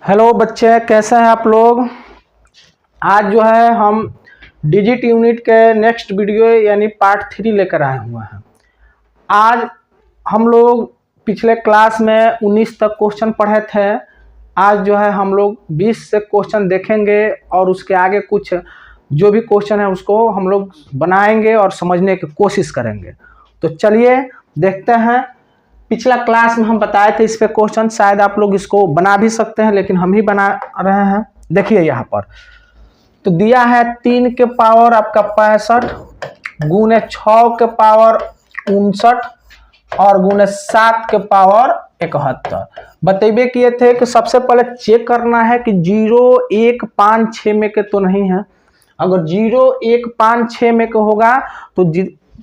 Hello बच्चे, कैसे हैं आप लोग। आज जो है हम डिजिट यूनिट के नेक्स्ट वीडियो यानी पार्ट 3 लेकर आए हुए हैं। आज हम लोग पिछले क्लास में 19 तक क्वेश्चन पढ़े थे। आज जो है हम लोग 20 से क्वेश्चन देखेंगे और उसके आगे कुछ जो भी क्वेश्चन है उसको हम लोग बनाएंगे और समझने की कोशिश करेंगे। तो चलिए देखते हैं। पिछला क्लास में हम बताए थे इस पे क्वेश्चन, शायद आप लोग इसको बना भी सकते हैं लेकिन हम ही बना रहे हैं। देखिए यहाँ पर तो दिया है 3 के पावर आपका 65 गुने 6 के पावर 59 और गुने 7 के पावर 71। बतेबे किए थे कि सबसे पहले चेक करना है कि 0 1 5 6 में के तो नहीं है। अगर 0 1 5 6 में के होगा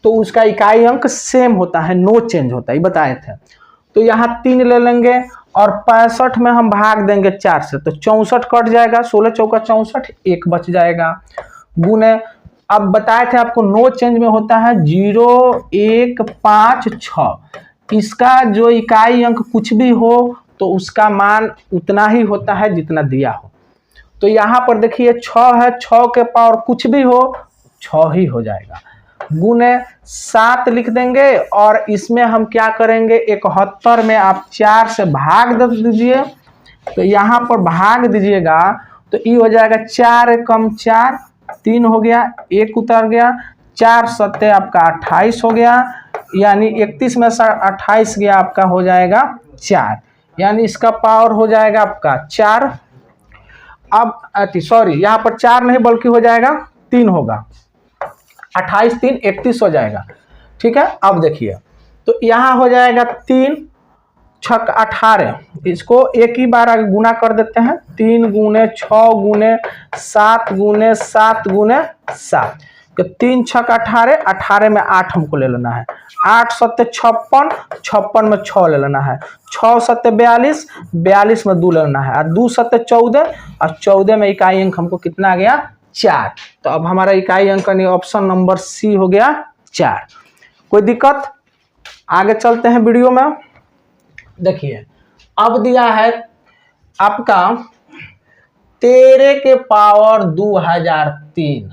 तो उसका इकाई अंक सेम होता है, नो चेंज होता है, ये बताए थे। तो यहाँ 3 ले लेंगे और 65 में हम भाग देंगे 4 से, तो 64 कट जाएगा, 16 चौका 64, 1 बच जाएगा। गुने अब बताए थे आपको नो चेंज में होता है 0 1 5 6। इसका जो इकाई अंक कुछ भी हो तो उसका मान उतना ही होता है जितना दिया हो। तो यहाँ पर देखिए 6 है, 6 के पावर कुछ भी हो 6 ही हो जाएगा। गुने 7 लिख देंगे और इसमें हम क्या करेंगे 71 में आप 4 से भाग दीजिए। तो यहाँ पर भाग दीजिएगा तो ये हो जाएगा 4 कम 4 3 हो गया, 1 उतर गया, 4 सत्ते आपका 28 हो गया, यानी 31 में से 28 गया आपका हो जाएगा 4, यानी इसका पावर हो जाएगा आपका 4। अब सॉरी यहाँ पर 4 नहीं बल्कि हो जाएगा 3 होगा, 28 3 31 हो जाएगा। ठीक है, अब देखिए तो यहाँ हो जाएगा 3 6 18, इसको एक ही बार आगे गुना कर देते हैं। 3 गुने 6 गुने 7 गुने 7 गुने 7, तो 3 6 18, 18 में 8 हमको ले लेना है, 8 सत्ते 56, 56 में 6 ले लेना है, 6 सत्ते 42, 42 में 2 ले लेना है, और 2 सत्ते 14, और 14 में इकाई अंक हमको कितना आ गया 4। तो अब हमारा इकाई अंक ऑप्शन नंबर सी हो गया 4। कोई दिक्कत? आगे चलते हैं वीडियो में। देखिए अब दिया है आपका 13 के पावर 2003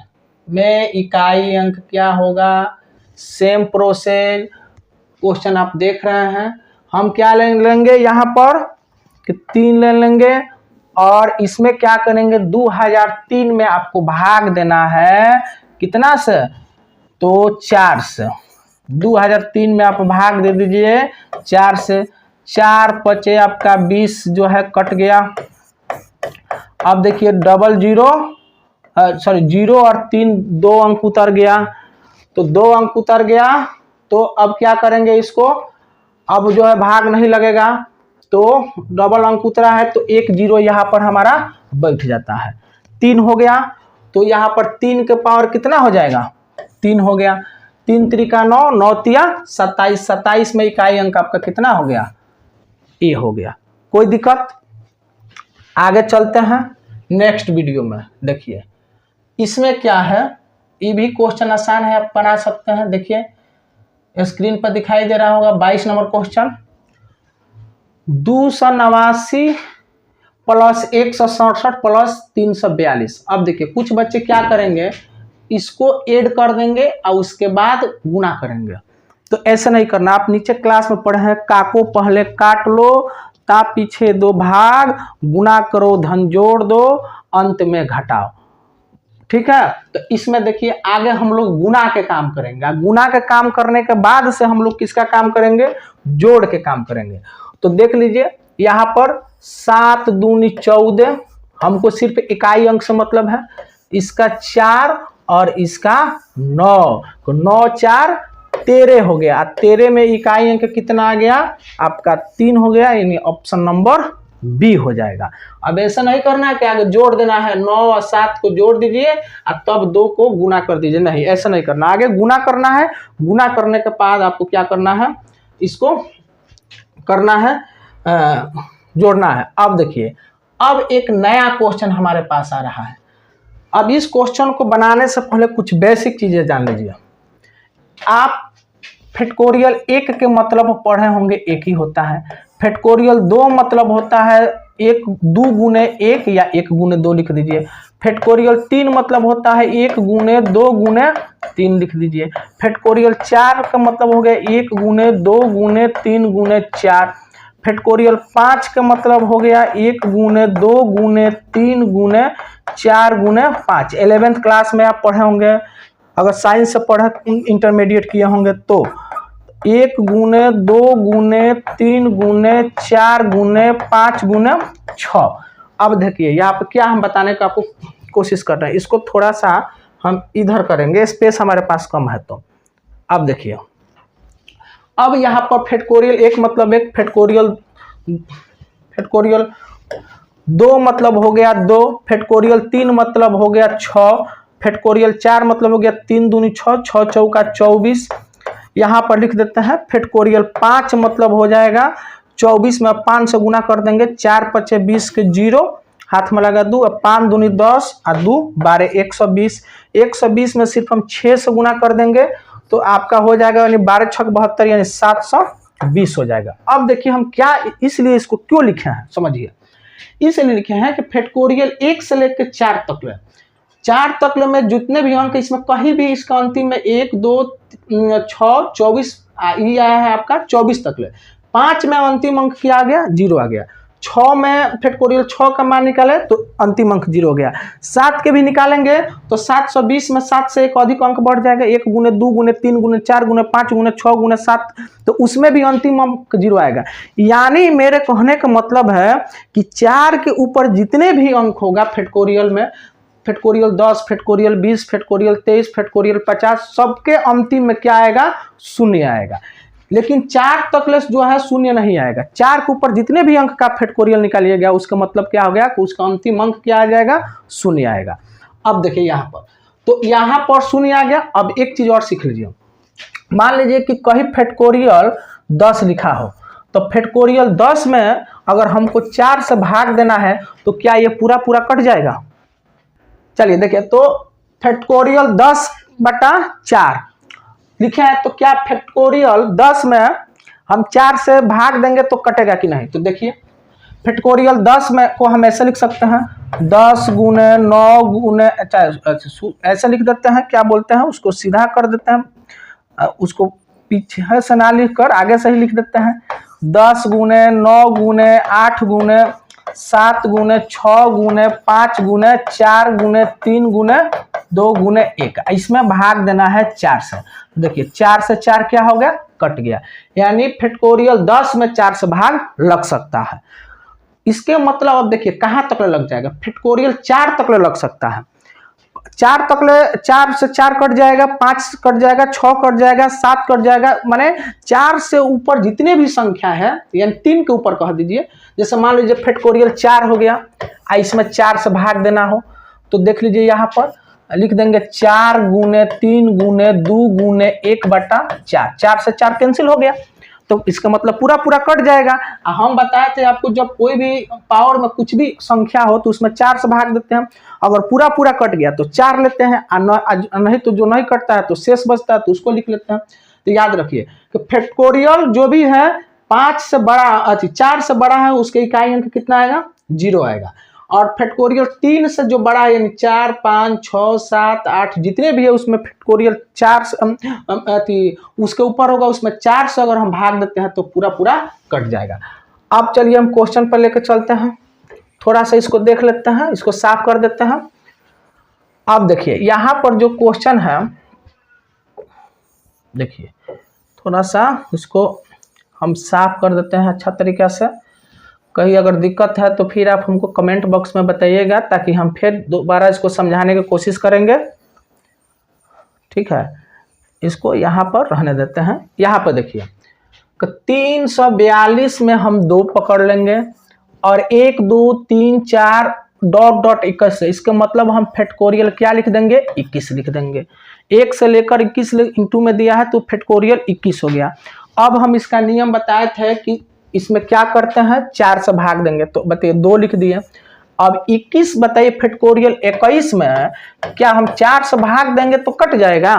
में इकाई अंक क्या होगा। सेम प्रोसेस क्वेश्चन आप देख रहे हैं। हम क्या लेंगे यहाँ पर कि 3 ले लेंगे और इसमें क्या करेंगे 2003 में आपको भाग देना है कितना से, तो 4 से। 2003 में आप भाग दे दीजिए 4 से, 4 पचे आपका 20 जो है कट गया। अब देखिए डबल जीरो सॉरी 0 और 3 2 अंक उतर गया, तो 2 अंक उतर गया। तो अब क्या करेंगे इसको, अब जो है भाग नहीं लगेगा, तो डबल अंक उतरा है तो 1 0 यहाँ पर हमारा बैठ जाता है। 3 हो गया, तो यहाँ पर 3 के पावर कितना हो जाएगा 3 हो गया, 3 त्रिका 9, 9 तिया 27, 27 में इकाई अंक आपका कितना हो गया ए हो गया। कोई दिक्कत? आगे चलते हैं नेक्स्ट वीडियो में। देखिए इसमें क्या है, ये भी क्वेश्चन आसान है, आप बना सकते हैं। देखिए स्क्रीन पर दिखाई दे रहा होगा 22 नंबर क्वेश्चन। 289 plus 167 plus 342। अब देखिए कुछ बच्चे क्या करेंगे, इसको ऐड कर देंगे और उसके बाद गुना करेंगे। तो ऐसा नहीं करना, आप नीचे क्लास में पढ़े हैं, काको पहले काट लो, ता पीछे 2 भाग, गुना करो धन जोड़ दो, अंत में घटाओ। ठीक है, तो इसमें देखिए आगे हम लोग गुना के काम करेंगे। गुना के काम करने के बाद से हम लोग किसका काम करेंगे, जोड़ के काम करेंगे। तो देख लीजिए यहाँ पर 7 दूनी 14, हमको सिर्फ इकाई अंक से मतलब है, इसका 4 और इसका 9, तो 9 4 13 हो गया। 13 में इकाई अंक कितना आ गया आपका 3 हो गया, यानी ऑप्शन नंबर बी हो जाएगा। अब ऐसा नहीं करना है कि आगे जोड़ देना है, 9 और 7 को जोड़ दीजिए और तब 2 को गुना कर दीजिए, नहीं ऐसा नहीं करना, आगे गुना करना है। गुना करने के बाद आपको क्या करना है, इसको करना है जोड़ना है। अब देखिए अब एक नया क्वेश्चन हमारे पास आ रहा है। अब इस क्वेश्चन को बनाने से पहले कुछ बेसिक चीजें जान लीजिए। आप फैक्टोरियल 1 के मतलब पढ़े होंगे, एक ही होता है। फैक्टोरियल 2 मतलब होता है 1 2 गुने 1 या 1 गुने 2 लिख दीजिए। फैक्टोरियल 3 मतलब होता है 1 गुने 2 गुने 3 लिख दीजिए। फैक्टोरियल 4 का मतलब हो गया 1 गुने 2 गुने 3 गुने 4। फैक्टोरियल 5 का मतलब हो गया 1 गुने 2 गुने 3 गुने 4 गुने 5। 11th क्लास में आप पढ़े होंगे, अगर साइंस से पढ़े इंटरमीडिएट किए होंगे तो 1 गुने 2 गुने 3 गुने 4 गुने 5 गुने 6। अब देखिए यहाँ पे क्या हम बताने का आपको कोशिश कर रहे हैं, इसको थोड़ा सा हम इधर करेंगे, स्पेस हमारे पास कम है तो। अब देखिए, अब यहाँ पर फैक्टोरियल 1 मतलब 1, फैक्टोरियल 2 मतलब हो गया 2, फैक्टोरियल 3 मतलब हो गया 6, फैक्टोरियल 4 मतलब हो गया 3 दूनी 6, 6 चौका 24। यहाँ पर लिख देते हैं फैक्टोरियल 5 मतलब हो जाएगा 24 में 5 से गुना कर देंगे, 4 पचे 20 के 0, हाथ में लगा 2, 5 दूनी 10 और 2 12, 120। 120 में सिर्फ हम 6 से गुना कर देंगे तो आपका हो जाएगा यानी 12 छक 72 यानी 720 हो जाएगा। अब देखिए हम क्या इसलिए इसको क्यों लिखे हैं, समझिए। इसलिए लिखे हैं कि फैक्टोरियल 1 से लेकर 4 तक 4 तक में जितने भी अंक इसमें कहीं भी इसका अंतिम में 1 2 6 24 ये आया है आपका 24 तक 5 में अंतिम अंक क्या आ गया 0 आ गया। 6 में फैक्टोरियल 6 का मान निकाले तो अंतिम अंक 0 हो गया। 7 के भी निकालेंगे तो 720 में 7 से एक अधिक अंक बढ़ जाएगा, 1 गुने 2 गुने 3 गुने 4 गुने 5 गुने 6 गुने 7, तो उसमें भी अंतिम अंक 0 आएगा। यानी मेरे कहने का मतलब है कि 4 के ऊपर जितने भी अंक होगा फैक्टोरियल में, फैक्टोरियल 10, फैक्टोरियल 20, फैक्टोरियल 23, फैक्टोरियल 50, सबके अंतिम में क्या आएगा 0 आएगा। लेकिन 4 तक जो है 0 नहीं आएगा। 4 के ऊपर जितने भी अंक का फैक्टोरियल निकालिएगा उसका मतलब क्या हो गया कि उसका अंतिम अंक क्या आ जाएगा 0 आएगा। अब देखिए यहाँ पर, तो यहाँ पर 0 आ गया। अब एक चीज और सीख लीजिए, मान लीजिए कि कहीं फैक्टोरियल 10 लिखा हो, तो फैक्टोरियल 10 में अगर हमको 4 से भाग देना है तो क्या ये पूरा पूरा कट जाएगा। चलिए देखिए, तो फैक्टोरियल 10/4 लिखे हैं, तो क्या फैक्टोरियल 10 में हम 4 से भाग देंगे तो कटेगा कि नहीं। तो देखिए फैक्टोरियल 10 में को हम ऐसे लिख सकते हैं 10 गुने 9 गुने, ऐसे लिख देते हैं, क्या बोलते हैं उसको सीधा कर देते हैं, उसको पीछे से ना लिख कर आगे से ही लिख देते हैं। 10 गुने 9 गुने 8 गुने 7 गुने 6 गुने 5 गुने 4 गुने 3 गुने 2 गुने 1, इसमें भाग देना है 4 से। देखिए 4 से 4 क्या हो गया कट गया, यानी फैक्टोरियल 10 में 4 से भाग लग सकता है। इसके मतलब अब देखिए कहाँ तक लग जाएगा, फैक्टोरियल 4 तक लग सकता है। 4 तक 4 से 4 कट जाएगा, 5 कट जाएगा, 6 कट जाएगा, 7 कट जाएगा, माने 4 से ऊपर जितने भी संख्या है यानी 3 के ऊपर कह दीजिए, जैसे मान लीजिए फैक्टोरियल 4 हो गया, इसमें 4 से भाग देना हो तो देख लीजिए यहाँ पर लिख देंगे 4 गुने 3 गुने 2 गुने 1/4, 4 से 4 कैंसिल हो गया, तो इसका मतलब पूरा पूरा कट जाएगा। हम बताए थे आपको जब कोई भी पावर में कुछ भी संख्या हो तो उसमें 4 से भाग देते हैं, अगर पूरा पूरा कट गया तो 4 लेते हैं, नहीं तो जो नहीं कटता है तो शेष बचता है तो उसको लिख लेते हैं। तो याद रखिए कि फैक्टोरियल जो भी है 5 से बड़ा 4 से बड़ा है उसके इकाई अंक कितना आएगा 0 आएगा, और फैक्टोरियल 3 से जो बड़ा है यानी 4 5 6 7 8 जितने भी है उसमें फैक्टोरियल 4 से उसके ऊपर होगा, उसमें 4 से अगर हम भाग देते हैं तो पूरा पूरा कट जाएगा। अब चलिए हम क्वेश्चन पर लेकर चलते हैं, थोड़ा सा इसको देख लेते हैं, इसको साफ कर देते हैं। अब देखिए यहाँ पर जो क्वेश्चन है, देखिए थोड़ा सा इसको हम साफ कर देते हैं अच्छा तरीक़ा से, कहीं अगर दिक्कत है तो फिर आप हमको कमेंट बॉक्स में बताइएगा ताकि हम फिर दोबारा इसको समझाने की कोशिश करेंगे, ठीक है। इसको यहाँ पर रहने देते हैं। यहाँ पर देखिए 342 में हम 2 पकड़ लेंगे और 1 2 3 4 डॉट डॉट 21 है, इसका मतलब हम फैक्टोरियल क्या लिख देंगे 21 लिख देंगे। 1 से लेकर 21 इंटू में दिया है तो फैक्टोरियल 21 हो गया। अब हम इसका नियम बताए थे कि इसमें क्या करते हैं 4 से भाग देंगे, तो बताइए 2 लिख दिए। अब 21 बताइए फैक्टोरियल 21 में क्या हम 4 से भाग देंगे तो कट जाएगा,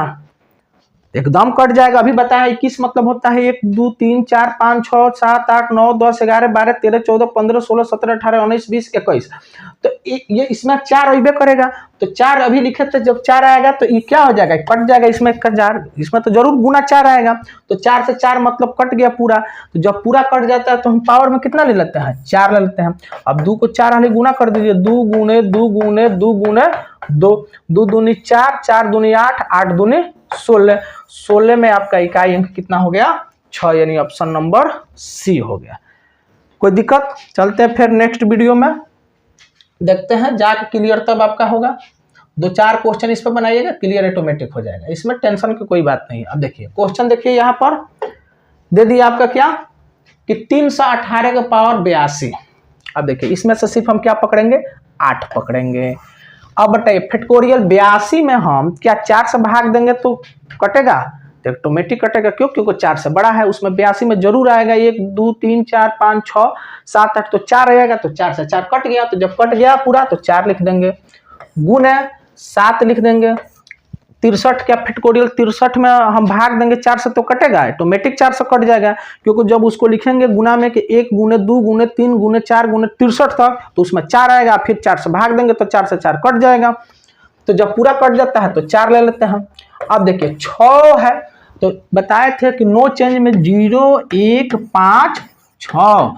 एकदम कट जाएगा। अभी बताया 21 मतलब होता है 1 2 3 4 5 6 7 8 9 10 11 12 13 14 15 16 17 18 19 20 21। तो ये इसमें 4 अबे करेगा, तो 4 अभी लिखे थे, जब 4 आएगा तो ये क्या हो जाएगा, कट जाएगा। इसमें इसमें तो जरूर गुना 4 आएगा, तो 4 से 4 मतलब कट गया पूरा। तो जब पूरा कट जाता है तो हम पावर में कितना ले लेते हैं, 4 ले लेते हैं। अब 2 को 4 वाले गुना कर दीजिए, 2 गुने 2 गुने 2 गुने 2, 2 दूनी 4, 4 दूनी 8, 8 दूनी 16, 16 में आपका इकाई अंक कितना हो गया, 6, यानी ऑप्शन नंबर सी हो गया। कोई दिक्कत? चलते हैं फिर नेक्स्ट वीडियो में देखते हैं, जाके क्लियर तब आपका होगा। 2-4 क्वेश्चन इस पर बनाइएगा, क्लियर ऑटोमेटिक हो जाएगा, इसमें टेंशन की कोई बात नहीं है। अब देखिए क्वेश्चन, देखिए यहाँ पर दे दिया आपका क्या कि 318 का पावर 82। अब देखिए इसमें से सिर्फ हम क्या पकड़ेंगे, 8 पकड़ेंगे। अब बताइए फैक्टोरियल 82 में हम क्या 4 से भाग देंगे तो कटेगा, तो ऑटोमेटिक कटेगा। क्यों? क्योंकि 4 से बड़ा है, उसमें 82 में जरूर आएगा 1 2 3 4 5 6 7 8, तो 4 आएगा, तो 4 से 4 कट गया। तो जब कट गया पूरा तो 4 लिख देंगे, गुण है 7 लिख देंगे। 63 क्या फैक्टोरियल 63 में हम भाग देंगे 4 से तो कटेगा, ऑटोमेटिक 4 से कट जाएगा। क्योंकि जब उसको लिखेंगे गुना में कि 1 गुने 2 गुने 3 गुने 4 गुने 63 तक, तो उसमें 4 आएगा, फिर 4 से भाग देंगे तो 4 से 4 कट जाएगा। तो जब पूरा कट जाता है तो 4 ले लेते हैं। अब देखिए 6 है, तो बताए थे कि नो चेंज में 0 1 5 6,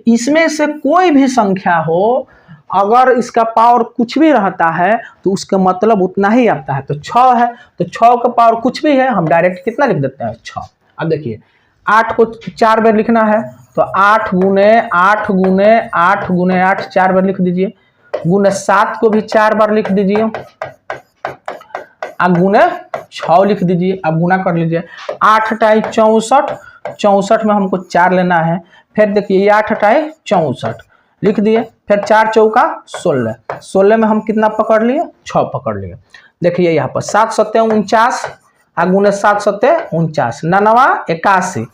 इसमें से कोई भी संख्या हो, अगर इसका पावर कुछ भी रहता है तो उसका मतलब उतना ही आता है। तो 6 है, तो 6 का पावर कुछ भी है, हम डायरेक्ट कितना लिख देते हैं, 6। अब देखिए 8 को 4 बार लिखना है, तो 8 गुने 8 गुने 8 गुने 8 4 बार लिख दीजिए, गुने 7 को भी 4 बार लिख दीजिए, अब गुने 6 लिख दीजिए। अब गुना कर लीजिए, 8 टाई 64, 64 में हमको 4 लेना है। फिर देखिए 8 टाई 64 लिख दिए, फिर 4 चौका 16, 16 में हम कितना पकड़ लिए, 6 पकड़ लिए। देखिए यहाँ पर 7 सत्ते 49, गुने 7 सत्ते 49, 9 81।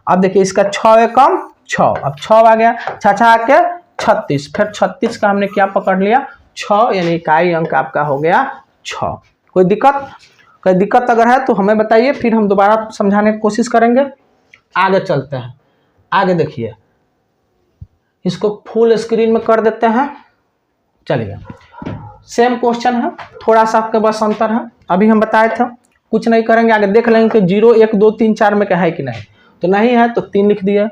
अब देखिए इसका 6 एकम 6, अब 6 आ गया, 6 आके 36, फिर 36 का हमने क्या पकड़ लिया, 6, यानी इकाई अंक आपका हो गया 6। कोई दिक्कत? कोई दिक्कत अगर है तो हमें बताइए, फिर हम दोबारा समझाने की कोशिश करेंगे। आगे चलते हैं, आगे देखिए, इसको फुल स्क्रीन में कर देते हैं। चलिए सेम क्वेश्चन है, थोड़ा सा आपके बस अंतर है। अभी हम बताए थे कुछ नहीं करेंगे, आगे देख लेंगे कि 0 1 2 3 4 में क्या है कि नहीं। तो नहीं है तो 3 लिख दिए।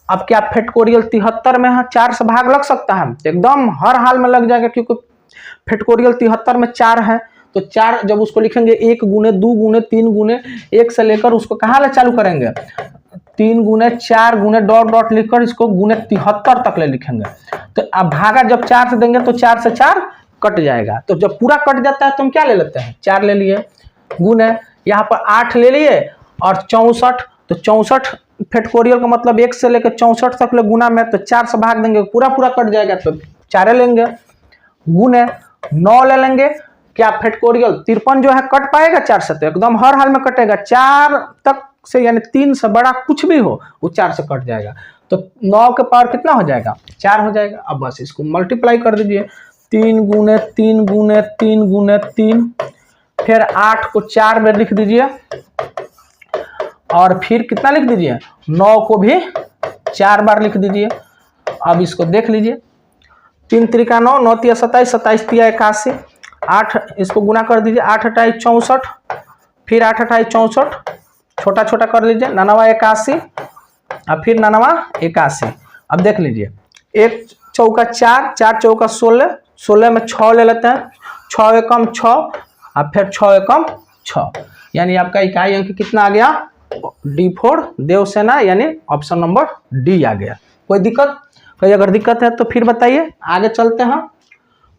अब क्या फैक्टोरियल 73 में है, 4 से भाग लग सकता है, एकदम हर हाल में लग जाएगा, क्योंकि फैक्टोरियल 73 में 4 है। तो 4 जब उसको लिखेंगे 1 गुने 2 गुने 3 गुने 1 से लेकर उसको कहाँ ले चालू करेंगे, 3 गुने 4 गुने डॉट डॉट लिखकर इसको गुने 73 तक ले लिखेंगे। तो अब भागा जब 4 से देंगे तो 4 से 4 कट जाएगा। तो जब पूरा कट जाता है तो हम क्या ले लेते हैं, 4 ले लिए, गुने यहाँ पर 8 ले लिए और 64, तो 64 फैक्टोरियल का मतलब 1 से लेकर 64 तक ले गुना में, तो 4 से भाग देंगे पूरा कट जाएगा, तो 4 लेंगे, गुने 9 ले लेंगे। क्या फैक्टोरियल 53 जो है कट पाएगा 4 से, तो एकदम हर हाल में कटेगा। 4 तक से यानी 3 से बड़ा कुछ भी हो वो 4 से कट जाएगा। तो 9 के पावर कितना हो जाएगा, 4 हो जाएगा। अब बस इसको मल्टीप्लाई कर दीजिए, 3 गुने 3 गुने 3 गुने 3, फिर 8 को 4 बार लिख दीजिए और फिर कितना लिख दीजिए, 9 को भी 4 बार लिख दीजिए। अब इसको देख लीजिए, 3 त्रिका 9, 9 तिया 27, 27 तिया 81, 8 इसको गुना कर दीजिए, 8 अठाई 64, फिर 8 अठाई 64, छोटा छोटा कर लीजिए, 9 81 और फिर 9 81। अब देख लीजिए, 1 चौका 4, 4 चौका 16, 16 में 6 ले लेते हैं, 6 एकम 6 और फिर 6 एकम 6, यानी आपका इकाई अंक कितना आ गया, D4 देवसेना, यानी ऑप्शन नंबर डी आ गया। कोई दिक्कत? कोई अगर दिक्कत है तो फिर बताइए। आगे चलते हैं,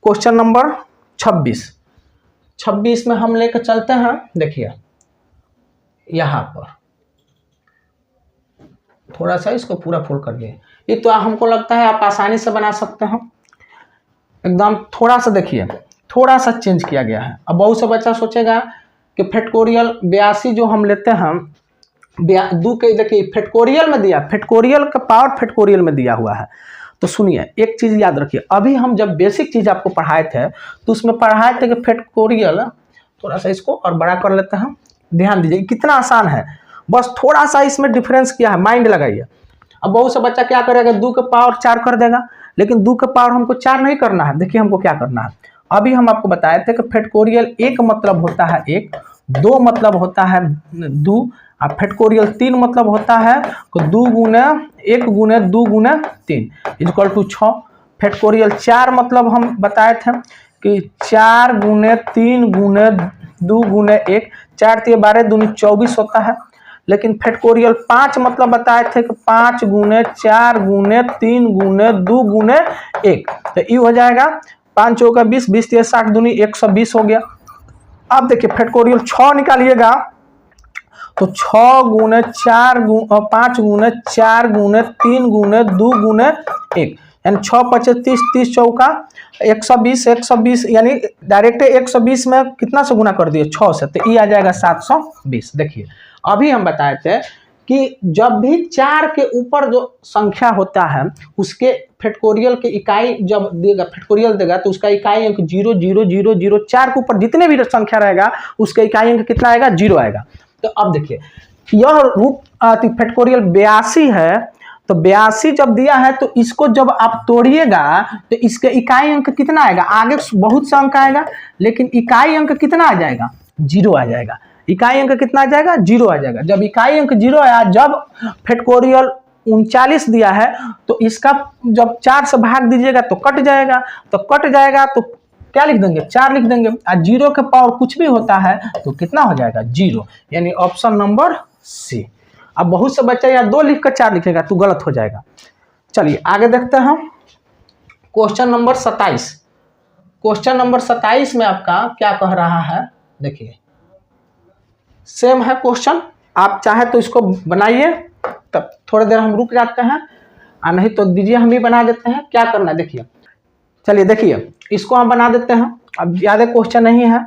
क्वेश्चन नंबर 26 में हम लेकर चलते हैं। देखिए यहाँ पर थोड़ा सा इसको पूरा फुल कर लिए, ये तो हमको लगता है आप आसानी से बना सकते हैं एकदम। थोड़ा सा देखिए, थोड़ा सा चेंज किया गया है। अब बहुत से बच्चा सोचेगा कि फैक्टोरियल 82 जो हम लेते हैं, देखिए फैक्टोरियल में दिया, फैक्टोरियल का पावर फैक्टोरियल में दिया हुआ है। तो सुनिए एक चीज याद रखिए, अभी हम जब बेसिक चीज आपको पढ़ाए थे तो उसमें पढ़ाए थे कि फैक्टोरियल, थोड़ा सा इसको और बड़ा कर लेते हैं, ध्यान दीजिए कितना आसान है, बस थोड़ा सा इसमें डिफरेंस किया है, माइंड लगाइए। अब बहुत सा बच्चा क्या करेगा, 2 के पावर 4 कर देगा, लेकिन 2 के पावर हमको 4 नहीं करना है। देखिए हमको क्या करना है, अभी हम आपको बताए थे कि फैक्टोरियल 1 मतलब होता है 1, 2 मतलब होता है 2, और फैक्टोरियल 3 मतलब होता है 2 गुने 1 गुने 2 गुने 3 इक्वल टू 6। फैक्टोरियल 4 मतलब हम बताए थे कि 4 गुने 3 गुने 2 गुने 1, 4 3 12 दूनी 24 होता है। लेकिन फैक्टोरियल 5 मतलब बताए थे कि 5 गुने 4 गुने 3 गुने 2 गुने 1, तो ये हो जाएगा 5 चौका 20, 20 3 60 दूनी 120 हो गया। अब देखिए फैक्टोरियल 6 निकालिएगा तो 6 गुने 4 5 गुने 4 गुने 3 गुने 2 गुने 1, यानी 6 5 30, 30 चौका 120, 120 यानी डायरेक्ट 120 में कितना से गुना कर दिए 6 से, तो ये आ जाएगा 720। देखिए अभी हम बताए थे कि जब भी 4 के ऊपर जो संख्या होता है उसके फैक्टोरियल के इकाई जब देगा, फैक्टोरियल देगा तो उसका इकाई अंक 0 0 0 0, 4 के ऊपर जितने भी संख्या रहेगा उसका इकाई अंक कितना आएगा, 0 आएगा। तो अब देखिए यह रूट फैक्टोरियल 82 है, तो 82 जब दिया है तो इसको जब आप तोड़िएगा तो इसके इकाई अंक कितना आएगा, आगे बहुत सा अंक आएगा लेकिन इकाई अंक कितना आ जाएगा, 0 आ जाएगा। इकाई अंक कितना आ जाएगा, 0 आ जाएगा। जब इकाई अंक 0 आया, जब फैक्टोरियल 39 दिया है तो इसका जब 4 से भाग दीजिएगा तो कट जाएगा, तो कट जाएगा तो क्या लिख देंगे, 4 लिख देंगे, और 0 के पावर कुछ भी होता है तो कितना हो जाएगा, 0, यानी ऑप्शन नंबर सी। अब बहुत से बच्चे या 2 लिख कर 4 लिखेगा तो गलत हो जाएगा। चलिए आगे देखते हैं क्वेश्चन नंबर 27। क्वेश्चन नंबर 27 में आपका क्या कह रहा है, देखिए सेम है क्वेश्चन, आप चाहे तो इसको बनाइए, तब थोड़ी देर हम रुक जाते हैं, और नहीं तो दीजिए हम ही बना देते हैं। क्या करना है देखिए, चलिए देखिए इसको हम बना देते हैं। अब ज़्यादा क्वेश्चन नहीं है,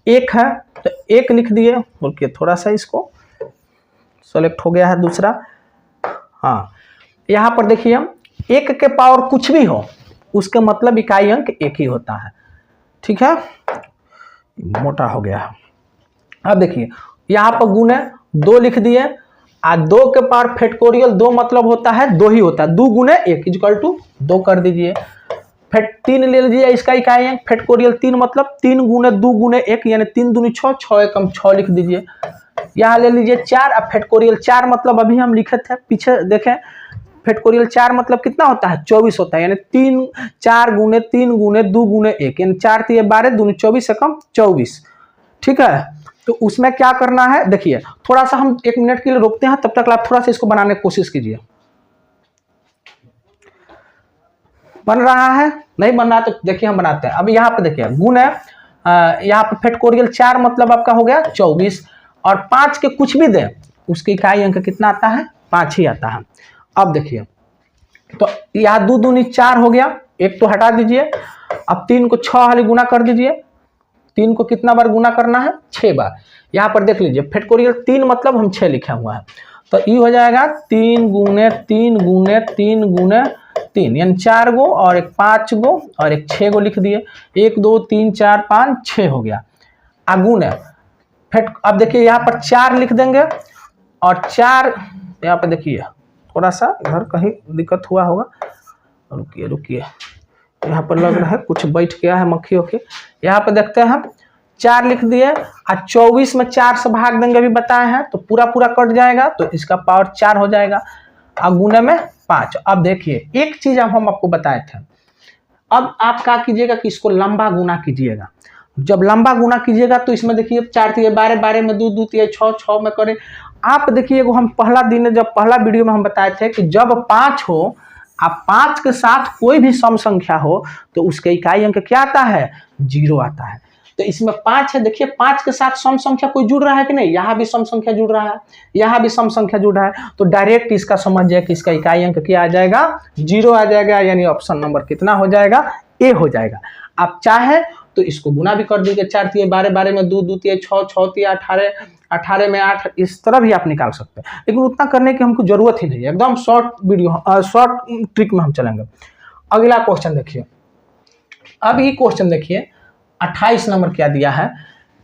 1 है तो 1 लिख दिए, बोलिए थोड़ा सा इसको सेलेक्ट हो गया है दूसरा। हाँ यहाँ पर देखिए 1 के पावर कुछ भी हो उसके मतलब इकाई अंक 1 ही होता है, ठीक है, मोटा हो गया है। अब देखिए यहाँ पर गुने 2 लिख दिए, और 2 के पावर फैक्टोरियल 2 मतलब होता है 2 ही होता है, 2 गुने 1 इक्वल टू 2 कर दीजिए। फिर 3 ले लीजिए, इसका इकाई अंक फैक्टोरियल 3 मतलब 3 गुने 2 गुने 1 यानी 3 दूनी 6, 6 एकम 6 लिख दीजिए। यहाँ ले लीजिए 4, अब फैक्टोरियल 4 मतलब अभी हम लिखे थे पीछे देखें, फैक्टोरियल 4 मतलब कितना होता है, 24 होता है, यानी 3 4 गुने 3 गुने 2 गुने 1 यानी 4 3 12 दूनी 24 एकम 24, ठीक है। तो उसमें क्या करना है, देखिए थोड़ा सा हम 1 मिनट के लिए रोकते हैं, तब तक आप थोड़ा सा इसको बनाने की कोशिश कीजिए। बन रहा है, नहीं बन रहा तो देखिए हम बनाते हैं। अब यहाँ पे देखिए गुण है, यहाँ पे फैक्टोरियल 4 मतलब आपका हो गया 24, और 5 के कुछ भी दें उसकी इकाई अंक कितना आता है, 5 ही आता है। अब देखिए तो यहाँ 2 दूनी 4 हो गया, 1 तो हटा दीजिए। अब 3 को 6 वाली गुना कर दीजिए, 3 को कितना बार गुना करना है, 6 बार। यहाँ पर देख लीजिए फैक्टोरियल 3 मतलब हम 6 लिखा हुआ है, तो ये हो जाएगा 3 गुने 3 गुने 3 गुने 3 यानी 4 गो, और एक 5 गो, और एक 6 गो लिख दिए। 1 2 3 4 5 6 हो गया। आगुन है अब देखिए यहाँ पर 4 लिख देंगे, और 4 यहाँ पर देखिए थोड़ा सा इधर कहीं दिक्कत हुआ होगा, रुकिए रुकिए, यहाँ पर लग रहा है कुछ बैठ गया है मक्खी होके। यहाँ पर देखते हैं 4 लिख दिए, और 24 में 4 से भाग देंगे अभी बताए हैं, तो पूरा पूरा कट जाएगा, तो इसका पावर 4 हो जाएगा, और गुने में 5। अब देखिए एक चीज हम आपको बताए थे, अब आप क्या कीजिएगा कि इसको लंबा गुना कीजिएगा। जब लंबा गुना कीजिएगा तो इसमें देखिए 4 3 12 12 में 2 2 3 6 6 में करें। आप देखिए हम पहला दिन जब पहला वीडियो में हम बताए थे कि जब 5 हो, आप 5 के साथ कोई भी सम संख्या हो तो उसके इकाई अंक क्या आता है, 0 आता है। तो इसमें 5 है, देखिए 5 के साथ सम संख्या कोई जुड़ रहा है कि नहीं, यहाँ भी सम संख्या जुड़ रहा है, यहाँ भी सम संख्या जुड़ रहा है, तो डायरेक्ट इसका समझ जाए कि इसका इकाई अंक क्या आ जाएगा, 0 आ जाएगा, यानी ऑप्शन नंबर कितना हो जाएगा, ए हो जाएगा। आप चाहे तो इसको गुना भी कर दीजिए, 4 3 12 12 में 2 2 3 6 6 3 18 18 में 8, इस तरह भी आप निकाल सकते हैं, लेकिन उतना करने की हमको जरूरत ही नहीं है, एकदम शॉर्ट वीडियो शॉर्ट ट्रिक में हम चलेंगे। अगला क्वेश्चन देखिए, अब ये क्वेश्चन देखिए 28 नंबर क्या दिया है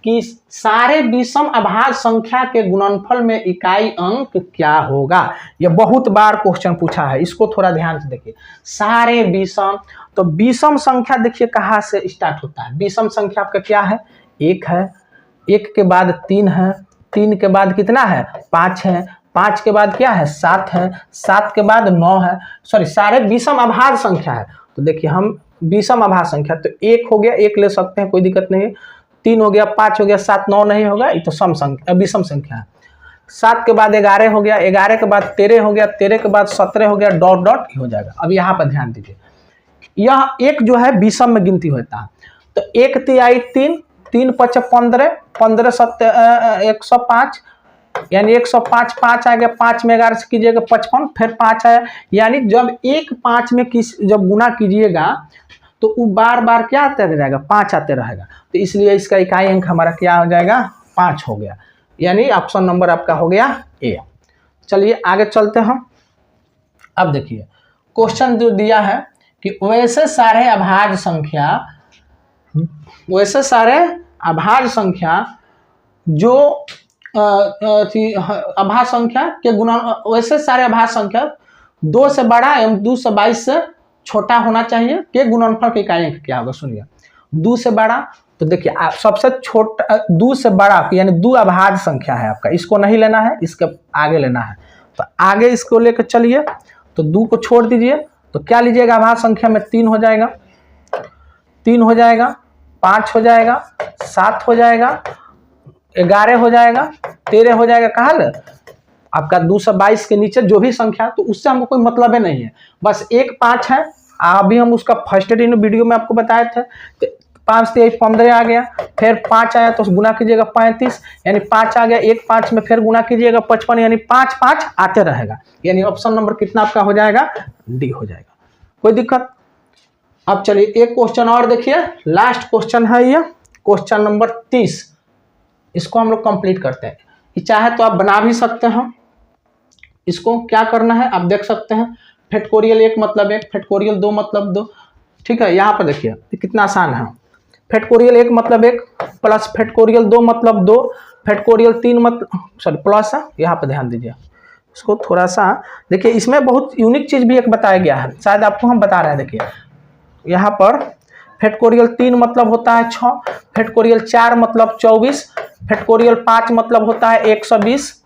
कि सारे विषम अभाज्य संख्या के गुणनफल में इकाई अंक क्या होगा। ये बहुत बार क्वेश्चन पूछा है, इसको थोड़ा ध्यान से देखिए। सारे विषम, तो विषम संख्या देखिए कहाँ से स्टार्ट होता है। विषम संख्या आपका क्या है, 1 है, 1 के बाद 3 है, 3 के बाद कितना है, 5 है, 5 के बाद क्या है, 7 है, 7 के बाद 9 है। सॉरी, सारे विषम अभाज्य संख्या है। तो देखिए हम विषम अभाज्य संख्या, तो 1 हो गया, 1 ले सकते हैं, कोई दिक्कत नहीं है। 3 हो गया, 5 हो गया, 7 9 नहीं होगा, ये तो सम संख्या, विषम संख्या है। 7 के बाद 11 हो गया, 11 के बाद 13 हो गया, 13 के बाद 17 हो गया, डॉट डॉट हो जाएगा। अब यहाँ पर ध्यान दीजिए, यह एक जो है विषम में गिनती होता है। तो 1 तिहाई 3, 3 5 15, 15 7 105, यानी 105, 5 आ गया, 5 में 11 से कीजिएगा 55, फिर 5 आया। यानी जब 1 5 में जब गुना कीजिएगा तो वो बार बार क्या आते रहेगा, 5 आते रहेगा। तो इसलिए इसका इकाई अंक हमारा क्या हो जाएगा, 5 हो गया। यानी ऑप्शन नंबर आपका हो गया ए। चलिए आगे चलते हैं। अब देखिए क्वेश्चन जो दिया है कि वैसे सारे अभाज्य संख्या जो अभाज्य संख्या के गुणा, वैसे सारे अभाज्य संख्या 2 से बड़ा एवं 2 से 22 से छोटा होना चाहिए के गुणनफल के इकाई अंक क्या होगा। सुनिए, 2 से बड़ा, तो देखिए आप सबसे छोटा 2 से बड़ा यानी 2 अभाज्य संख्या है आपका, इसको नहीं लेना है, इसके आगे लेना है। तो आगे इसको लेकर चलिए, तो 2 को छोड़ दीजिए, तो क्या लीजिएगा, अभाज्य संख्या में 3 हो जाएगा, 3 हो जाएगा, 5 हो जाएगा, 7 हो जाएगा, 11 हो जाएगा, 13 हो जाएगा। कहाँ ले आपका 2 से 22 के नीचे जो भी संख्या, तो उससे हमको कोई मतलब ही नहीं है, बस 1 5 है। अभी हम उसका फर्स्ट वीडियो में आपको बताए थे। तो 5 से 15 आ गया, फिर 5 आया तो गुना कीजिएगा 35, यानी 5 आ गया, 1 5 में फिर गुना कीजिएगा 55, यानी 5 5 आते रहेगा। यानी ऑप्शन नंबर कितना आपका हो जाएगा, डी हो जाएगा। कोई दिक्कत। अब चलिए एक क्वेश्चन और देखिए, लास्ट क्वेश्चन है ये, क्वेश्चन नंबर 30। इसको हम लोग कंप्लीट करते हैं। कि चाहे तो आप बना भी सकते हैं। इसको क्या करना है आप देख सकते हैं, फैक्टोरियल 1 मतलब 1, फैक्टोरियल 2 मतलब 2। ठीक है, यहाँ पर देखिए कितना आसान है। फैक्टोरियल 1 मतलब 1 प्लस फैक्टोरियल 2 मतलब 2, फैक्टोरियल 3 मतलब सॉरी प्लस है। यहाँ पर ध्यान दीजिए, इसको थोड़ा सा देखिए, इसमें बहुत यूनिक चीज़ भी एक बताया गया है, शायद आपको हम बता रहे हैं। देखिए यहाँ पर फैक्टोरियल 3 मतलब होता है 6, फैक्टोरियल 4 मतलब 24, फैक्टोरियल 5 मतलब होता है 120।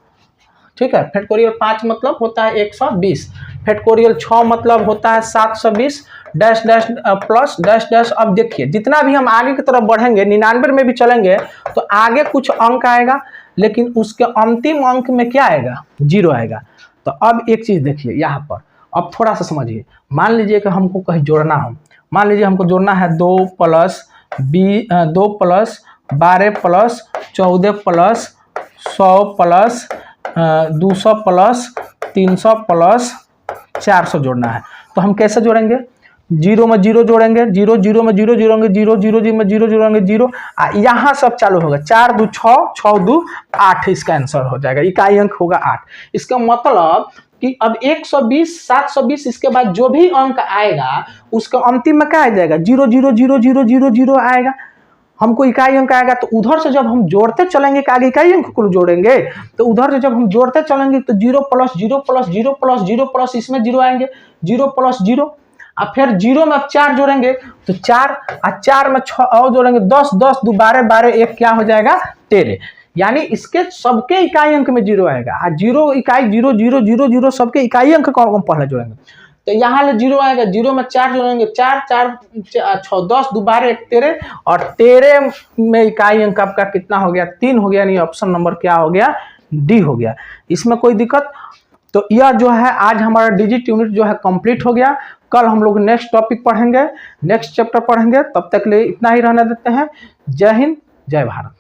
ठीक है, फैक्टोरियल 5 मतलब होता है 120, फैक्टोरियल 6 मतलब होता है 720, dash dash plus dash dash. अब देखिए जितना भी हम आगे की तरफ बढ़ेंगे, 99 में भी चलेंगे, तो आगे कुछ अंक आएगा, लेकिन उसके अंतिम अंक में क्या आएगा, 0 आएगा। तो अब एक चीज़ देखिए यहाँ पर, अब थोड़ा सा समझिए। मान लीजिए कि हमको कहीं जोड़ना हो, मान लीजिए हमको जोड़ना है 2 plus 12 plus 14 plus 100 plus 200 plus 300 plus 400 जोड़ना है। तो हम कैसे जोड़ेंगे, 0 में 0 जोड़ेंगे, 0 0 में 0 जोड़ेंगे, 0 0 0 में 0 जोड़ेंगे 0। यहाँ सब चालू होगा, 4 2 6, 6 2 8, इसका आंसर हो जाएगा, इकाई अंक होगा 8। इसका मतलब कि अब 120 720 इसके बाद जो भी अंक आएगा उसका अंतिम में क्या आ जाएगा, 0 0 0 0 0 0 आएगा। हमको इकाई अंक आएगा, तो उधर से जब हम जोड़ते चलेंगे कि आगे इकाई अंक को जोड़ेंगे, तो उधर से जब हम जोड़ते चलेंगे तो 0 प्लस 0 प्लस 0 प्लस 0 प्लस इसमें 0 आएंगे, 0 प्लस 0, अब फिर 0 में अब 4 जोड़ेंगे तो 4, और 4 में 6 और जोड़ेंगे 10 10 2 12 12 1 क्या हो जाएगा 13। यानी इसके सबके इकाई अंक में 0 आएगा, और 0 इकाई 0 0 0 0 सबके इकाई अंक को हम पहले जोड़ेंगे। तो यहाँ ले 0 आएगा, 0 में 4 जोड़ेंगे, 4 4 6 10 2 12 1 13, और 13 में इकाई अंक आपका कितना हो गया, 3 हो गया। यानी ऑप्शन नंबर क्या हो गया, डी हो गया। इसमें कोई दिक्कत। तो यह जो है आज हमारा डिजिट यूनिट जो है कंप्लीट हो गया। कल हम लोग नेक्स्ट टॉपिक पढ़ेंगे, नेक्स्ट चैप्टर पढ़ेंगे। तब तक के लिए इतना ही रहने देते हैं। जय हिंद, जय भारत।